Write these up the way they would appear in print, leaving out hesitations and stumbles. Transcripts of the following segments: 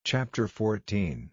Chapter 14.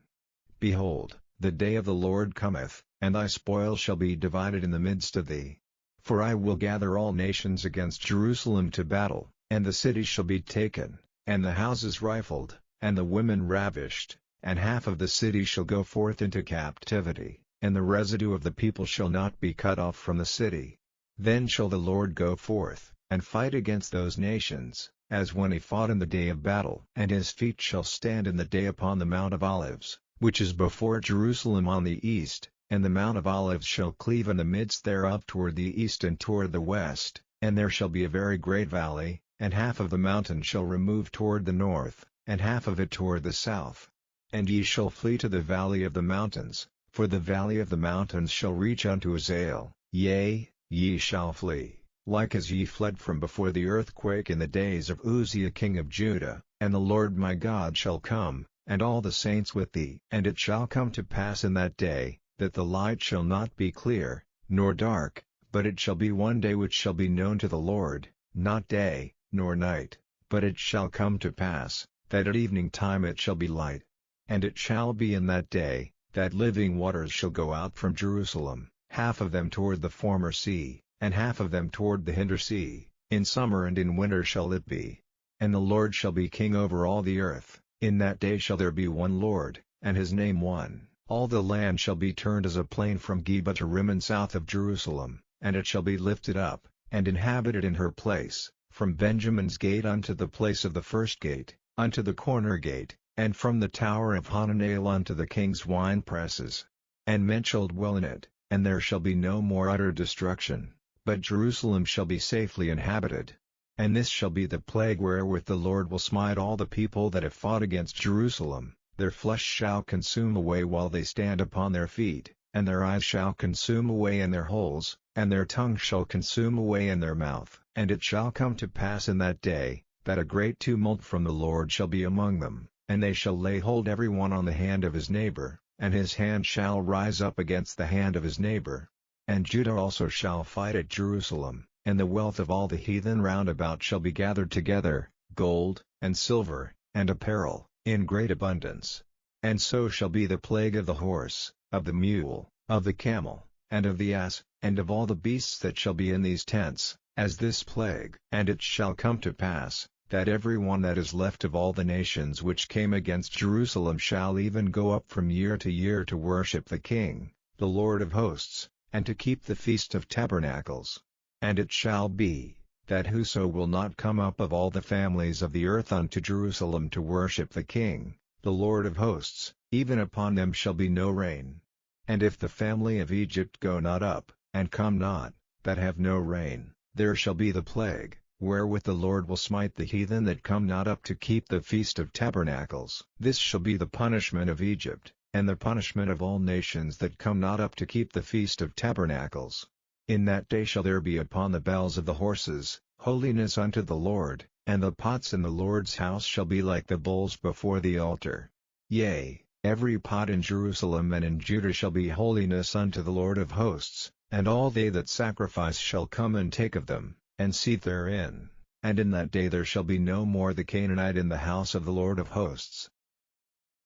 Behold, the day of the Lord cometh, and thy spoil shall be divided in the midst of thee. For I will gather all nations against Jerusalem to battle, and the city shall be taken, and the houses rifled, and the women ravished, and half of the city shall go forth into captivity, and the residue of the people shall not be cut off from the city. Then shall the Lord go forth, and fight against those nations, as when he fought in the day of battle. And his feet shall stand in the day upon the Mount of Olives, which is before Jerusalem on the east, and the Mount of Olives shall cleave in the midst thereof toward the east and toward the west, and there shall be a very great valley, and half of the mountain shall remove toward the north, and half of it toward the south. And ye shall flee to the valley of the mountains, for the valley of the mountains shall reach unto Azael, yea, ye shall flee, like as ye fled from before the earthquake in the days of Uzziah king of Judah. And the Lord my God shall come, and all the saints with thee. And it shall come to pass in that day, that the light shall not be clear, nor dark, but it shall be one day which shall be known to the Lord, not day, nor night. But it shall come to pass, that at evening time it shall be light. And it shall be in that day, that living waters shall go out from Jerusalem, half of them toward the former sea, and half of them toward the hinder sea. In summer and in winter shall it be. And the Lord shall be king over all the earth. In that day shall there be one Lord, and his name one. All the land shall be turned as a plain from Geba to Rimmon south of Jerusalem, and it shall be lifted up, and inhabited in her place, from Benjamin's gate unto the place of the first gate, unto the corner gate, and from the tower of Hananel unto the king's wine presses. And men shall dwell in it, and there shall be no more utter destruction, but Jerusalem shall be safely inhabited. And this shall be the plague wherewith the Lord will smite all the people that have fought against Jerusalem. Their flesh shall consume away while they stand upon their feet, and their eyes shall consume away in their holes, and their tongue shall consume away in their mouth. And it shall come to pass in that day, that a great tumult from the Lord shall be among them, and they shall lay hold every one on the hand of his neighbor, and his hand shall rise up against the hand of his neighbor. And Judah also shall fight at Jerusalem, and the wealth of all the heathen round about shall be gathered together, gold, and silver, and apparel, in great abundance. And so shall be the plague of the horse, of the mule, of the camel, and of the ass, and of all the beasts that shall be in these tents, as this plague. And it shall come to pass, that every one that is left of all the nations which came against Jerusalem shall even go up from year to worship the King, the Lord of hosts, and to keep the Feast of Tabernacles. And it shall be, that whoso will not come up of all the families of the earth unto Jerusalem to worship the King, the Lord of hosts, even upon them shall be no rain. And if the family of Egypt go not up, and come not, that have no rain, there shall be the plague, wherewith the Lord will smite the heathen that come not up to keep the Feast of Tabernacles. This shall be the punishment of Egypt, and the punishment of all nations that come not up to keep the Feast of Tabernacles. In that day shall there be upon the bells of the horses, holiness unto the Lord, and the pots in the Lord's house shall be like the bowls before the altar. Yea, every pot in Jerusalem and in Judah shall be holiness unto the Lord of hosts, and all they that sacrifice shall come and take of them, and seat therein. And in that day there shall be no more the Canaanite in the house of the Lord of hosts,